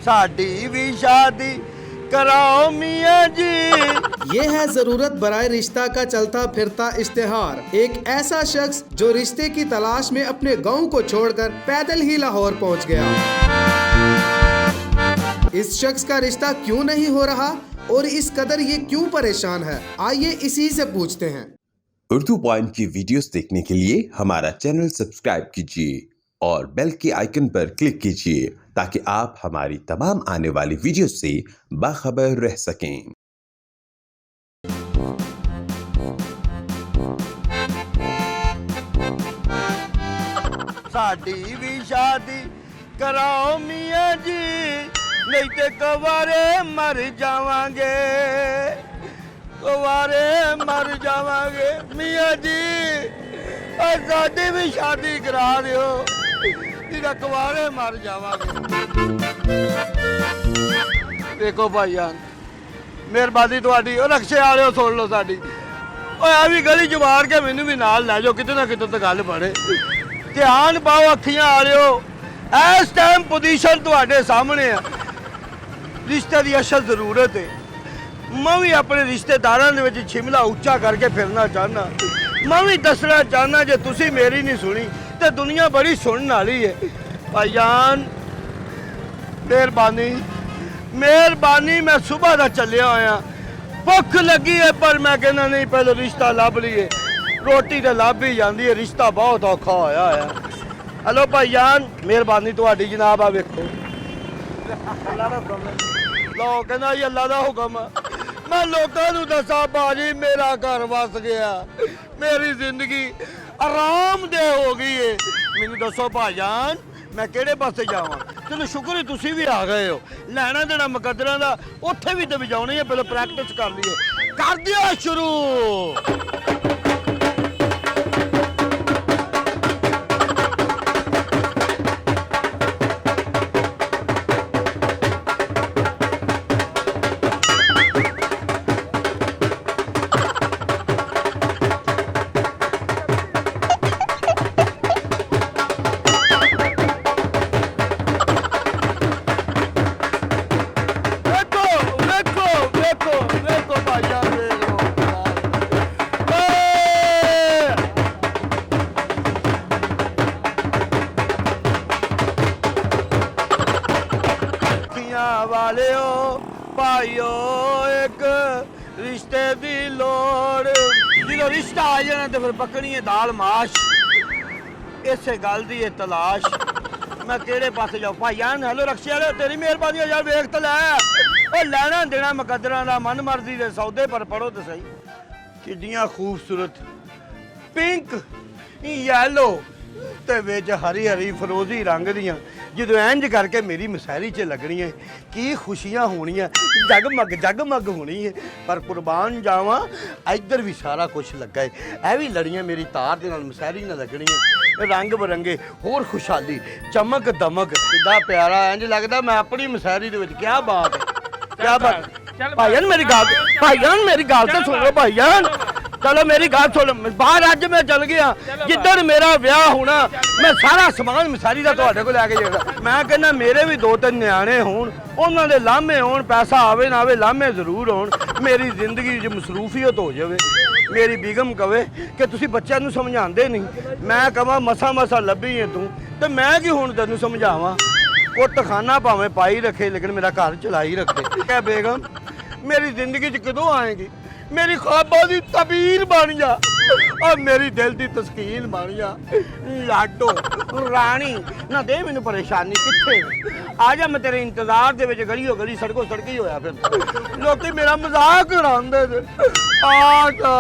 साडी भी शादी कराओ मियाँ जी। ये है जरूरत बराए रिश्ता का चलता फिरता इश्तिहार। एक ऐसा शख्स जो रिश्ते की तलाश में अपने गांव को छोड़कर पैदल ही लाहौर पहुंच गया। इस शख्स का रिश्ता क्यों नहीं हो रहा और इस कदर ये क्यों परेशान है, आइए इसी से पूछते हैं। उर्दू पॉइंट की वीडियोस देखने के लिए हमारा चैनल सब्सक्राइब कीजिए और बेल के आइकन पर क्लिक कीजिए ताकि आप हमारी तमाम आने वाली वीडियोस से बाखबर रह सकें। साडी भी शादी कराओ मियाँ जी, नहीं ते कवारे मर जावांगे, कवारे मर जावांगे मियाँ जी। और साडी भी शादी करा दियो, तेरा कवारे मर जावांगे। देखो भाईजान, मेहरबानी तुहाडी, ओ रक्शे वाले सुन लो साडी, ओ आ भी गली च मार के मैनू भी नाल लै जाओ, किते ना किते तो गल बने। ध्यान पाओ अखियां वालिओ, इस टाइम पोजीशन तुहाडे सामने है, रिश्ते की असल जरूरत है। मैं भी अपने रिश्तेदारों दे विच शिमला उच्चा करके फिरना चाहना, मैं भी दसना चाहना जे तुसी मेरी नहीं सुनी तो दुनिया बड़ी सुनने वाली है। भाईजान मेहरबानी मेहरबानी, मैं सुबह का चलिया होया, भुख लगी है पर मैं कहना नहीं पहले रिश्ता लभ लीए, रोटी तो लभ ही जाती है, रिश्ता बहुत औखा होया है। हेलो भाईजान, मेहरबानी तुहाडी जनाब, आ वेखो लो कहना जी अल्लाह का हुक्म। मैं लोगों को दसा भाजी मेरा घर वस गया, मेरी जिंदगी आराम दे हो गई है, मैनू दसो भाईजान मैं किहड़े पासे जावां। चलो शुक्र है तुसी भी आ गए हो, लैना देना मुकद्दरां दा उत्थे भी तो बजाउणी है, पहले प्रैक्टिस कर लीए, कर दिया शुरू। वालेओ भाईओ एक रिश्ते दी लोड़, जो रिश्ता आ जाना तो फिर पकनी है दाल माश, इसे गल दी है तलाश। मैं केड़े पासे जाऊँ भाईजान। हेलो रक्शे वाले, तेरी मेहरबानी यार, वेख तो लै, लैना देना मुकद्दरां दा मन मर्जी दे सौदे पर पढ़ो तो सही। किड्डियां खूबसूरत पिंक येलो ते विच हरी हरी फरोजी रंग दियां, जो इंज करके मेरी मसैरी च लगनी है, की खुशियां होनियां, जगमग होनी है। पर कुर्बान जावा इधर भी सारा कुछ लगा है, यह भी लड़ियां मेरी तार दे नाल मसैरी ना लगनी है, रंग बरंगे होर खुशहाली चमक दमक, इदा प्यारा इंज लगता मैं अपनी मसैरी दे विच। क्या बात है, क्या बात भाईजान, मेरी गल भाईजान, मेरी गल तो सुनो भाईजान, चलो मेरी गल सुन। बाहर अज मैं चल गया, जिधर मेरा ब्याह होना मैं सारा समान मसारी का तुहाडे कोल लैके जाएगा। मैं कहना मेरे भी 2-3 न्याणे होण, उन्हां दे लामे होण, पैसा आवे ना आवे लामे जरूर होण, मेरी जिंदगी च मसरूफियत हो जाए। मेरी बेगम कहे कि तुसीं बच्चों नूं समझांदे नहीं, मैं कहां मसा मसा लभी है तू, तो मैं कि हुण तैनूं समझावां। कुट खाना भावें पाई रखे लेकिन मेरा घर चलाई रखे। क्या बेगम मेरी जिंदगी च कदों आएगी, मेरी ख्वाबों की तबीर बन जा और मेरी दिल की तस्कीन बन जा। लाडो रानी ना दे मैनू परेशानी, कित्थे आ जा, मैं तेरे इंतजार दे विच गलियों गली सड़कों सड़की होया फिर लोग मेरा मजाक उड़ांदे ने। आ जा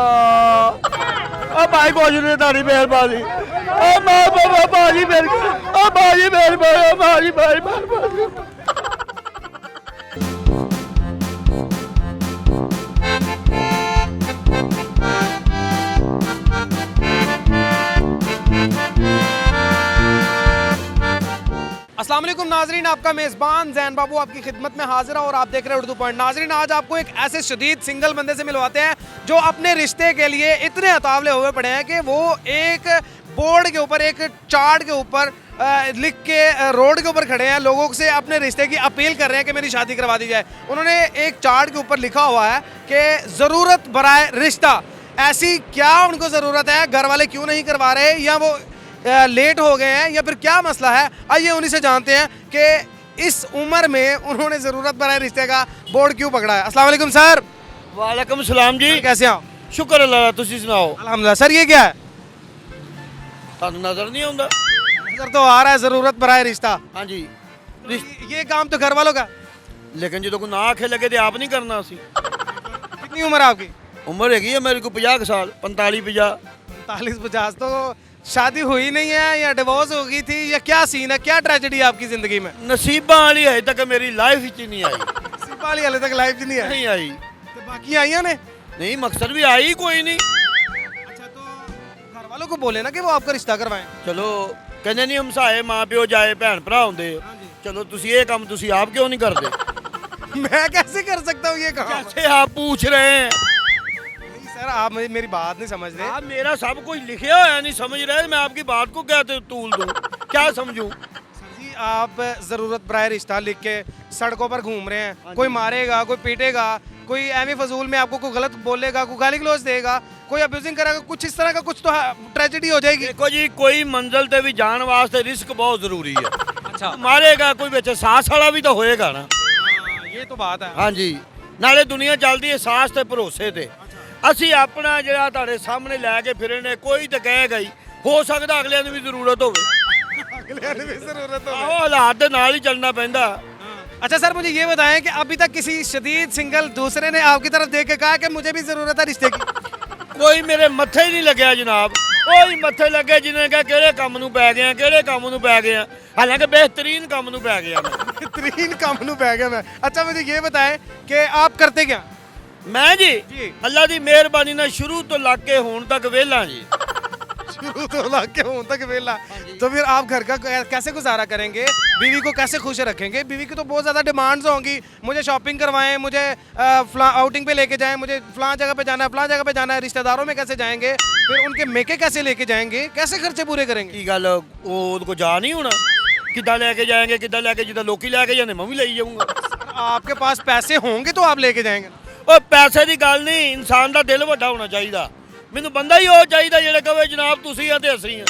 ओ भाई गोजरे तारी मेहरबानी, ओ मां बाबा भाजी मेरी, ओ भाजी मेहरबानी, ओ भाजी भाई मेहरबानी। अस्सलाम वालेकुम नाजरीन, आपका मेज़बान जैन बाबू आपकी खिदमत में हाजिर है और आप देख रहे हैं उर्दू पॉइंट। नाजरीन, आज आपको एक ऐसे शदीद सिंगल बंदे से मिलवाते हैं जो अपने रिश्ते के लिए इतने अतावले हुए पड़े हैं कि वो एक बोर्ड के ऊपर, एक चार्ट के ऊपर लिख के रोड के ऊपर खड़े हैं, लोगों से अपने रिश्ते की अपील कर रहे हैं कि मेरी शादी करवा दी जाए। उन्होंने एक चार्ट के ऊपर लिखा हुआ है कि ज़रूरत बराए रिश्ता, ऐसी क्या उनको ज़रूरत है, घर वाले क्यों नहीं करवा रहे, या वो लेट हो गए हैं, या फिर क्या मसला है। आइए उन्हीं से जानते हैं कि इस उम्र में उन्होंने ज़रूरत बराए रिश्ते का बोर्ड क्यों पकड़ा है। अस्सलाम वालेकुम सर। वालेकुम सलाम जी। कैसे हो? शुक्र अल्लाह, तुसी सुनाओ। अल्हम्दुलिल्लाह। सर ये क्या है? ਤੁਹਾਨੂੰ नजर नहीं आਉਂਦਾ? सर तो आ रहा है ज़रूरत बराए रिश्ता। हाँ जी। ये काम तो घर वालों का। लेकिन जो को ना आखे लगे तो आप नहीं करना सी। कितनी उम्र है आपकी? उम्र हैगी है मेरे को 50 साल, 45 50। 45-50। तो शादी हुई नहीं है या डिवोर्स हो गई थी, या क्या सीन है, क्या ट्रेजेडी है आपकी जिंदगी में? नसीबा वाली अजे तक मेरी लाइफ ही नहीं आई। नसीब वाली हाले तक लाइफ नहीं है। नहीं आई। तो बाकी आईया ने? नहीं, मकसद भी आई कोई नहीं। अच्छा, तो घर वालों को बोले ना कि वो आपका रिश्ता करवाएं। चलो कहने नहीं हमसाए माँ प्यो जाए भैन भरा होंगे। चलो तुसी ये काम तुसी आप क्यों नहीं करते? मैं कैसे कर सकता हूँ ये काम? कैसे आप पूछ रहे हैं? नहीं सर, आप मेरी बात नहीं समझ रहे। आप मेरा सब कुछ लिखा हुआ नहीं समझ रहे, मैं आपकी बात को क्या तूल दूं, क्या समझूं? सर जी, आप ज़रूरत बराए रिश्ता लिख के सड़कों पर घूम रहे हैं, कोई मारेगा, कोई पीटेगा, कोई एमी फजूल में आपको कोई गलत बोलेगा, कोई गाली गलौज देगा, कोई अब्यूजिंग करेगा, कुछ इस तरह का कुछ तो ट्रेजेडी हो जाएगी। देखो जी, कोई मंजिल ते भी जान वास्ते रिस्क बहुत जरूरी है। अच्छा, मारेगा कोई बिच सास वाला भी तो होएगा ना। ये तो बात है। हाँ जी, नाले दुनिया चलती है सास ते भरोसे ते। ਅਸੀਂ ਆਪਣਾ ਜਿਹੜਾ ਤੁਹਾਡੇ ਸਾਹਮਣੇ ਲੈ ਕੇ ਫਿਰੇ ਨੇ, ਕੋਈ ਤਾਂ ਕਹੇਗਾ ਹੀ, ਹੋ ਸਕਦਾ ਅਗਲਿਆਂ ਨੂੰ ਵੀ ਜ਼ਰੂਰਤ ਹੋਵੇ। अगले भी जरूरत हो। ਆਹੋ ਹਾਲਾਤ ਦੇ ਨਾਲ ਹੀ ਚੱਲਣਾ ਪੈਂਦਾ। अच्छा सर, मुझे ये बताएं कि अभी तक किसी शदीद सिंगल दूसरे ने आपकी तरफ देख के कहा कि मुझे भी जरूरत है रिश्ते की? ਕੋਈ ਮੇਰੇ ਮੱਥੇ ਹੀ ਨਹੀਂ ਲੱਗਿਆ ਜਨਾਬ। ਕੋਈ ਮੱਥੇ ਲੱਗੇ ਜਿਹਨੇ ਕਿਹਾ ਕਿਹੜੇ ਕੰਮ ਨੂੰ ਪੈ ਗਏ ਆ, ਕਿਹੜੇ ਕੰਮ ਨੂੰ ਪੈ ਗਏ ਆ। ਹਾਲਾਂਕਿ ਬਿਹਤਰੀਨ ਕੰਮ ਨੂੰ ਪੈ ਗਿਆ ਮੈਂ। बेहतरीन काम नु बैग है मैं। अच्छा, मुझे ये बताएं कि आप करते क्या? ਮੈਂ ਜੀ जी। ਅੱਲਾ ਦੀ ਮਿਹਰਬਾਨੀ ਨਾਲ ਸ਼ੁਰੂ ਤੋਂ ਲੱਗ ਕੇ ਹੁਣ ਤੱਕ ਵਿਹਲਾ ਜੀ। शुरू तो लग के हूं तक वेला। तो फिर आप घर का कैसे गुजारा करेंगे, बीवी को कैसे खुश रखेंगे? बीवी की तो बहुत ज़्यादा डिमांड्स होंगी, मुझे शॉपिंग करवाएं, मुझे आउटिंग पे लेके जाएं, मुझे फलां जगह पे जाना है, फलां जगह पे जाना है, रिश्तेदारों में कैसे जाएंगे, फिर उनके मेके कैसे लेके जाएंगे, कैसे खर्चे पूरे करेंगे? ਕੀ ਗੱਲ ਉਹ ਉਹਦੇ ਕੋ ਜਾ ਨਹੀਂ ਹੋਣਾ? ਕਿੱਦਾਂ ਲੈ ਕੇ ਜਾएंगे, ਕਿੱਦਾਂ ਲੈ ਕੇ ਜਿੱਦਾਂ ਲੋਕੀ ਲੈ ਕੇ ਜਾਂਦੇ ਮੈਂ ਵੀ ਲਈ ਜਾਊਂਗਾ। आपके पास पैसे होंगे तो आप लेके जाएंगे। ਉਹ ਪੈਸੇ ਦੀ ਗੱਲ ਨਹੀਂ, ਇਨਸਾਨ ਦਾ ਦਿਲ ਵੱਡਾ ਹੋਣਾ ਚਾਹੀਦਾ। ਮੈਨੂੰ ਬੰਦਾ ਹੀ ਉਹ ਚਾਹੀਦਾ ਜਿਹੜਾ ਕਹੇ ਜਨਾਬ ਤੁਸੀਂ ਆ ਤੇ ਅਸੀਂ ਆ।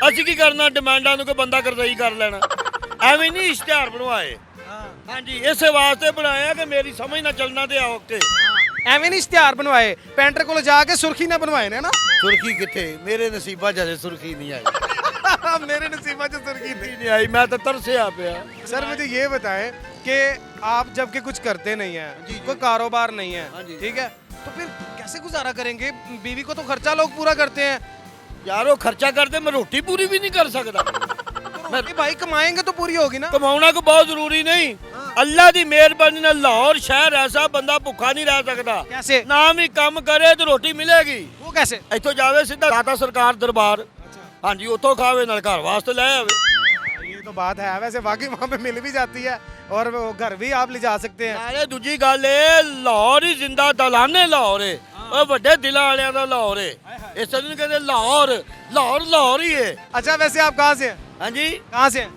ਅਸੀਂ ਕੀ ਕਰਨਾ ਡਿਮਾਂਡਾਂ ਨੂੰ, ਕੋਈ ਬੰਦਾ ਕਰਜ਼ਾਈ ਕਰ ਲੈਣਾ। ਐਵੇਂ ਨਹੀਂ ਇਸ਼ਤਿਹਾਰ ਬਣਵਾਏ। ਹਾਂਜੀ, ਇਸੇ ਵਾਸਤੇ ਬਣਾਇਆ ਕਿ ਮੇਰੀ ਸਮਝ ਨਾ ਚੱਲਣਾ ਤੇ ਆਓ ਕੇ। ਐਵੇਂ ਨਹੀਂ ਇਸ਼ਤਿਹਾਰ ਬਣਵਾਏ, ਪੈਂਟਰ ਕੋਲ ਜਾ ਕੇ ਸੁਰਖੀ ਨਾ ਬਣਵਾਏ ਨੇ ਨਾ। ਸੁਰਖੀ ਕਿੱਥੇ, ਮੇਰੇ ਨਸੀਬਾਂ 'ਚ ਹਜੇ ਸੁਰਖੀ ਨਹੀਂ ਆਈ। मेरे नसीबा से सुर्खी थी। ਨਹੀਂ ਆਈ, ਮੈਂ ਤਾਂ ਤਰਸਿਆ ਪਿਆ। सर मुझे ये बताएं कि आप जबकि कुछ करते नहीं हैं, कोई कारोबार नहीं है, ठीक है, तो फिर कैसे गुजारा करेंगे? बीवी को तो खर्चा लोग पूरा करते हैं। ਯਾਰ ਉਹ ਖਰਚਾ ਕਰਦੇ, ਮੈਂ ਰੋਟੀ ਪੂਰੀ ਵੀ ਨਹੀਂ ਕਰ ਸਕਦਾ। रोटी भाई कमाएंगे तो पूरी होगी ना। ਕਮਾਉਣਾ ਕੋ ਬਹੁਤ ਜ਼ਰੂਰੀ ਨਹੀਂ। ਅੱਲਾ ਦੀ ਮਿਹਰਬਾਨੀ ਨਾਲ ਲਾਹੌਰ ਸ਼ਹਿਰ ਐਸਾ ਬੰਦਾ ਭੁੱਖਾ ਨਹੀਂ ਰਹਿ ਸਕਦਾ। कैसे? ਨਾਮ ਹੀ ਕੰਮ ਕਰੇ ਤੇ ਰੋਟੀ ਮਿਲੇਗੀ। वो कैसे? ਇੱਥੋਂ ਜਾਵੇ ਸਿੱਧਾ ਦਾਤਾ ਸਰਕਾਰ ਦਰਬਾਰ। ਹਾਂਜੀ, ਉੱਥੋਂ ਖਾਵੇ ਨਾਲ ਘਰ ਵਾਸਤੇ ਲੈ ਆਵੇ। ये तो बात है, वैसे वाकई वहाँ पे मिल भी जाती है और वो घर भी आप ले जा सकते हैं। ਨਾਲੇ ਦੂਜੀ ਗੱਲ ਏ, ਲਾਹੌਰ ਹੀ ਜ਼ਿੰਦਾ ਦਲਾਨੇ ਲਾਹੌਰ ਏ। ਉਹ ਵੱਡੇ ਦਿਲਾਂ ਵਾਲਿਆਂ ਦਾ ਲਾਹੌਰ ਏ। ਇਸ ਨੂੰ ਕਹਿੰਦੇ ਲਾਹੌਰ, ਲਾਹੌਰ ਲਾਹੌਰ ਹੀ ਏ। अच्छा, वैसे आप कहाँ से हैं? ਹਾਂਜੀ, कहाँ से हैं?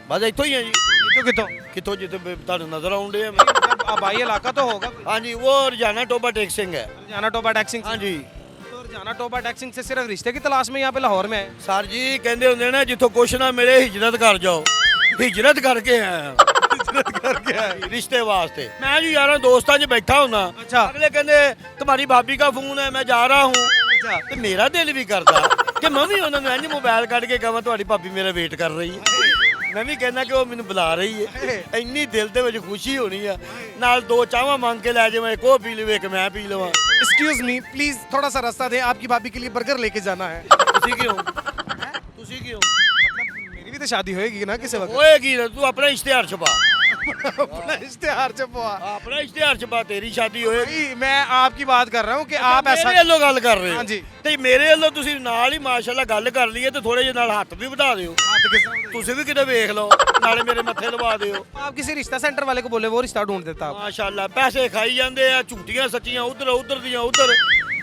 ਬਸ ਇੱਥੋਂ ਹੀ ਆ ਜੀ। कितों कितों? ਕਿੱਥੋਂ ਜਿੱਥੇ ਤੁਹਾਨੂੰ ਨਜ਼ਰ ਆਉਂਦੇ ਆ। जब आबाई इलाका तो होगा कोई। ਹਾਂਜੀ, ਉਹ ਰੋਜ਼ਾਨਾ ਟੋਬਾ ਟੈਕਸਿੰਗ ਹੈ। जाना टोबा टैक्सिंग। ਹਾਂਜੀ तो जाना टोबा टैक्सिंग से सिर्फ रिश्ते की तलाश में यहाँ पे लाहौर में है। ਸਰ ਜੀ ਕਹਿੰਦੇ ਹੁੰਦੇ ਨੇ ਜਿੱਥੋਂ ਕੁਛ ਨਾ ਮਿਲੇ ਹਿਜਰਤ ਕਰ ਜਾਓ। ਹਿਜਰਤ ਕਰਕੇ ਆਇਆ। हिजरत करके आए। ਰਿਸ਼ਤੇ ਵਾਸਤੇ ਮੈਂ ਜੀ ਯਾਰਾਂ ਦੋਸਤਾਂ 'ਚ ਬੈਠਾ ਹੁੰਦਾ। अच्छा। ਅਗਲੇ ਕਹਿੰਦੇ तुम्हारी भाभी का फोन है, मैं जा रहा हूँ। अच्छा। ਤੇ ਮੇਰਾ ਦਿਲ ਵੀ ਕਰਦਾ ਕਿ ਮੈਂ ਵੀ ਉਹਨਾਂ ਨੂੰ ਇੰਝ ਮੋਬਾਈਲ ਕੱਢ ਕੇ ਕਹਾਂ ਤੁਹਾਡੀ ਭਾਬੀ ਮੇਰਾ ਵੇਟ ਕਰ ਰਹੀ ਹੈ। ਮੈਂ ਵੀ ਕਹਿੰਦਾ ਕਿ ਉਹ ਮੈਨੂੰ ਬੁਲਾ ਰਹੀ ਹੈ। ਇੰਨੀ ਦਿਲ ਦੇ ਵਿੱਚ ਖੁਸ਼ੀ ਹੋਣੀ ਆ। ਨਾਲ ਦੋ ਚਾਹਾਂ ਮੰਗ ਕੇ ਲੈ ਜਾਵਾਂ, ਇੱਕ ਉਹ ਪੀ ਲਵੇ, ਇੱਕ ਮੈਂ ਪੀ ਲਵਾਂ। एक्सक्यूज मी प्लीज, थोड़ा सा रास्ता दें, आपकी भाभी के लिए बर्गर लेके जाना है। ਤੁਸੀਂ ਕਿਉਂ? ਤੁਸੀਂ ਕਿਉਂ? मतलब मेरी भी तो शादी होएगी ना किसी वक्त। ਹੋਏਗੀ ਨਾ, ਤੂੰ ਆਪਣਾ ਇਸ਼ਤਿਹਾਰ ਛਪਾ। अपना इश्तिहार छपवा। ਆਪਣਾ ਇਸ਼ਤਿਹਾਰ ਛਪਾ, ਤੇਰੀ ਸ਼ਾਦੀ ਹੋਏਗੀ। भाई मैं आपकी बात कर रहा हूँ कि आप ऐसा। ਮੇਰੇ ਵੱਲੋਂ ਗੱਲ ਕਰ ਰਹੇ ਹੋ। ਹਾਂਜੀ। ਤੇ ਮੇਰੇ ਵੱਲੋਂ ਤੁਸੀਂ ਨਾਲ ਹੀ ਮਾਸ਼ਾਅੱਲਾ ਗੱਲ ਕਰ ਲਈਏ ਤੇ ਥੋੜੇ ਜਿਹੇ ਨਾਲ ਹੱਥ ਵੀ ਵਧਾ ਦਿਓ। हाथ किस तरह- ਤੁਸੀਂ ਵੀ ਕਿਤੇ ਵੇਖ ਲਓ, ਨਾਲੇ ਮੇਰੇ ਮੱਥੇ ਲਵਾ ਦਿਓ। आप किसी रिश्ता सेंटर वाले को बोले, वो रिश्ता ढूंढ देता। आप ਮਾਸ਼ਾਅੱਲਾ ਪੈਸੇ ਖਾਈ ਜਾਂਦੇ ਆ, ਝੂਠੀਆਂ ਸੱਚੀਆਂ, ਉਧਰ ਉਧਰ ਦੀਆਂ ਉਧਰ।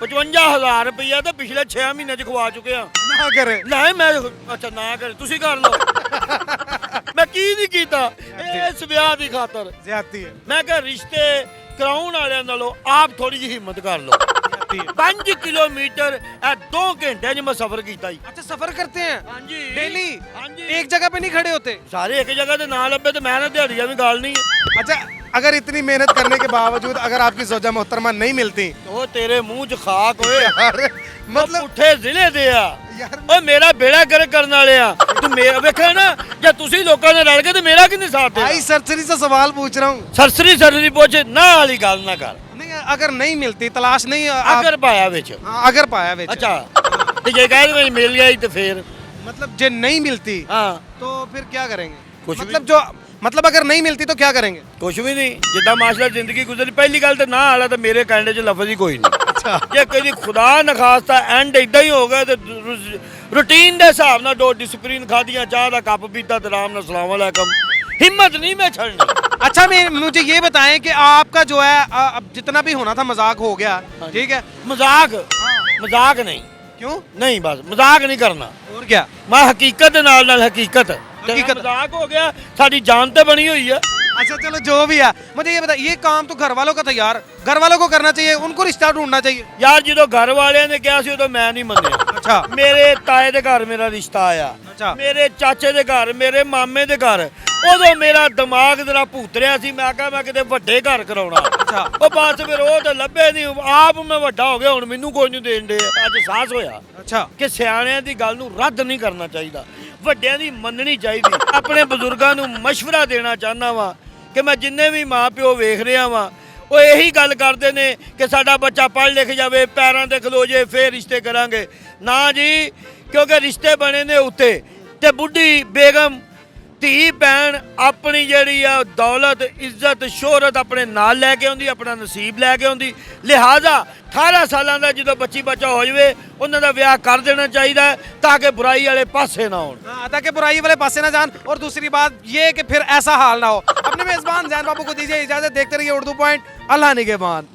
55000 ਰੁਪਈਆ ਤਾਂ ਪਿਛਲੇ 6 ਮਹੀਨਿਆਂ 'ਚ ਖਵਾ ਚੁੱਕੇ ਆ। ना करे। ਲੈ ਮੈਂ ਅੱਛਾ ਨਾ ਕਰ, ਤੁਸੀਂ ਕਰ ਲਓ। ਮੈਂ ਕੀ ਨਹੀਂ ਕੀਤਾ ਇਸ ਵਿਆਹ ਦੀ ਖਾਤਰ। ज्यादती है। ਮੈਂ ਕਿਹਾ ਰਿਸ਼ਤੇ ਕਰਾਉਣ ਵਾਲਿਆਂ ਨਾਲੋਂ ਆਪ ਥੋੜੀ ਜਿਹੀ ਹਿੰਮਤ ਕਰ ਲਓ। 5 ਕਿਲੋਮੀਟਰ ਇਹ 2 ਘੰਟੇ 'ਚ ਮੈਂ ਸਫ਼ਰ ਕੀਤਾ ਜੀ। अच्छा सफर करते हैं हाँ जी। डेली? हाँ जी। एक जगह पे नहीं खड़े होते? ਸਾਰੇ ਇੱਕ ਜਗ੍ਹਾ ਤੇ ਨਾ ਲੱਭੇ ਤੇ ਮੈਂ ਨਾ ਦਿਹਾੜੀਆਂ ਵੀ ਗਾਲ ਨਹੀਂ ਹੈ। अच्छा अगर इतनी मेहनत करने के बावजूद अगर आपकी जोजा मोहतरमा नहीं मिलती ਉਹ ਤੇਰੇ ਮੂੰਹ 'ਚ ਖਾਕ ਹੋਏ यार मतलब ਪੁੱਠੇ ਜ਼ਿਲ੍ਹੇ ਦੇ ਆ। यार ਓਏ ਮੇਰਾ ਬੇੜਾ ਗਰਕ ਕਰਨ ਵਾਲੇ ਆ। ਤੂੰ ਮੇਰਾ ਵੇਖਿਆ ਨਾ ਜੇ ਤੁਸੀਂ ਲੋਕਾਂ ਨੇ ਰਲ ਕੇ ਤੇ ਮੇਰਾ ਕਿੰਨੇ ਸਾਥ ਦੇ। भाई सरसरी से सवाल पूछ रहा हूँ। ਸਰਸਰੀ ਪੁੱਛ ਨਾ ਵਾਲੀ ਗੱਲ ਨਾ ਕਰ। नहीं अगर नहीं मिलती तलाश नहीं ਅਗਰ ਪਾਇਆ ਵਿੱਚ। हाँ, अगर पाया बेच ਅੱਛਾ ਤੇ ਜੇ ਕਹਿ ਦੇ ਮਿਲ ਗਿਆ ਤੇ ਫੇਰ मतलब जे नहीं मिलती ਹਾਂ तो फिर क्या करेंगे? कुछ भी। मतलब जो मतलब अगर नहीं मिलती तो क्या करेंगे? ਕੁਛ ਵੀ ਨਹੀਂ ਜਿੱਦਾਂ ਮਾਸ਼ਾਅੱਲਾ ਜ਼ਿੰਦਗੀ ਗੁਜ਼ਰੀ। ਪਹਿਲੀ ਗੱਲ ਤੇ ਨਾ ਆਲਾ ਤਾਂ ਮੇਰੇ ਕਹਿੰਦੇ 'ਚ ਲਫ਼ਜ਼ ਹੀ ਕੋਈ ਨਹੀਂ। अच्छा ਜੇ ਕਦੀ ਖੁਦਾ ਨਖਾਸਤਾ ਐਂਡ ਇਦਾਂ ਹੀ ਹੋ ਗਿਆ ਤੇ ਰੂਟੀਨ ਦੇ ਹਿਸਾਬ ਨਾਲ 2 ਡਿਸਪਲਿਨ ਖਾਦੀਆਂ ਚਾਹ ਦਾ ਕੱਪ ਪੀਤਾ ਤੇ ਆਰਾਮ ਨਾਲ ਸਲਾਮ ਅਲੈਕਮ। ਹਿੰਮਤ नहीं मैं छड़नी। अच्छा मैं मुझे ये बताएं कि आपका जो है अब जितना भी होना था मजाक हो गया ठीक है? ਮਜ਼ਾਕ ਨਹੀਂ क्यों? ਨਹੀਂ ਬਸ ਮਜ਼ਾਕ ਨਹੀਂ ਕਰਨਾ। और क्या? ਮੈਂ ਹਕੀਕਤ ਦੇ ਨਾਲ ਹਕੀਕਤ ਹਕੀਕਤ। ਮਜ਼ਾਕ ਹੋ ਗਿਆ ਸਾਡੀ ਜਾਨ ਤੇ ਬਣੀ ਹੋਈ ਆ। अच्छा चलो जो भी है मुझे ये बता ये काम तो घर वालों का था यार घर वालों को करना चाहिए उनको रिश्ता ढूंढना चाहिए। ਯਾਰ ਜਦੋਂ ਘਰ ਵਾਲਿਆਂ ਨੇ ਕਿਹਾ ਸੀ ਉਦੋਂ ਮੈਂ ਨਹੀਂ ਮੰਨਿਆ। अच्छा ਮੇਰੇ ਤਾਏ ਦੇ ਘਰ ਮੇਰਾ ਰਿਸ਼ਤਾ ਆਇਆ। ਅੱਛਾ। ਮੇਰੇ ਚਾਚੇ ਦੇ ਘਰ ਮੇਰੇ ਮਾਮੇ ਦੇ ਘਰ ਉਦੋਂ ਮੇਰਾ ਦਿਮਾਗ ਜ਼ਰਾ ਭੂਤਰਿਆ ਸੀ। ਮੈਂ ਕਿਹਾ ਮੈਂ ਕਿਤੇ ਵੱਡੇ ਘਰ ਕਰਾਉਣਾ। ਅੱਛਾ। ਉਹ ਬਸ ਫਿਰ ਉਹ ਤਾਂ ਲੱਭੇ ਨਹੀਂ। ਆਪ ਮੈਂ ਵੱਡਾ ਹੋ ਗਿਆ ਹੁਣ ਮੈਨੂੰ ਕੋਈ ਨਹੀਂ ਦੇਣ ਦੇ। ਅੱਜ ਸਾਹਸ ਹੋਇਆ अच्छा ਕਿ ਸਿਆਣਿਆਂ ਦੀ ਗੱਲ ਨੂੰ ਰੱਦ ਨਹੀਂ ਕਰਨਾ ਚਾਹੀਦਾ। ਵੱਡਿਆਂ ਦੀ ਮੰਨਣੀ ਚਾਹੀਦੀ। ਆਪਣੇ ਬਜ਼ੁਰਗਾਂ ਨੂੰ ਮਸ਼ਵਰਾ ਦੇਣਾ ਚਾਹੁੰਦਾ ਵਾਂ ਕਿ ਮੈਂ ਜਿੰਨੇ ਵੀ ਮਾਂ ਪਿਓ ਵੇਖ ਰਿਹਾ ਵਾਂ ਉਹ ਇਹੀ ਗੱਲ ਕਰਦੇ ਨੇ ਕਿ ਸਾਡਾ ਬੱਚਾ ਪੜ੍ਹ ਲਿਖ ਜਾਵੇ ਪੈਰਾਂ ਤੇ ਖਲੋ ਜੇ ਫੇਰ ਰਿਸ਼ਤੇ ਕਰਾਂਗੇ। ਨਾ ਜੀ ਕਿਉਂਕਿ ਰਿਸ਼ਤੇ ਬਣੇ ਨੇ ਉੱਤੇ ਤੇ ਬੁੱਢੀ ਬੇਗਮ ਧੀ ਭੈਣ ਆਪਣੀ ਜਿਹੜੀ ਆ ਦੌਲਤ ਇੱਜ਼ਤ ਸ਼ੋਹਰਤ ਆਪਣੇ ਨਾਲ ਲੈ ਕੇ ਆਉਂਦੀ ਆਪਣਾ ਨਸੀਬ ਲੈ ਕੇ ਆਉਂਦੀ। ਲਿਹਾਜ਼ਾ 18 ਸਾਲਾਂ ਦਾ ਜਦੋਂ ਬੱਚੀ ਬੱਚਾ ਹੋ ਜਾਵੇ ਉਹਨਾਂ ਦਾ ਵਿਆਹ ਕਰ ਦੇਣਾ ਚਾਹੀਦਾ ਤਾਂ ਕਿ ਬੁਰਾਈ वाले पासे ना हो। हाँ, ताकि बुराई वाले पासे ना जान। और दूसरी बात ये कि फिर ऐसा हाल ना हो। अपने मेजबान जैन बाबू को दीजिए इजाजत। देखते रहिए उर्दू पॉइंट। अल्लाह निगहबान।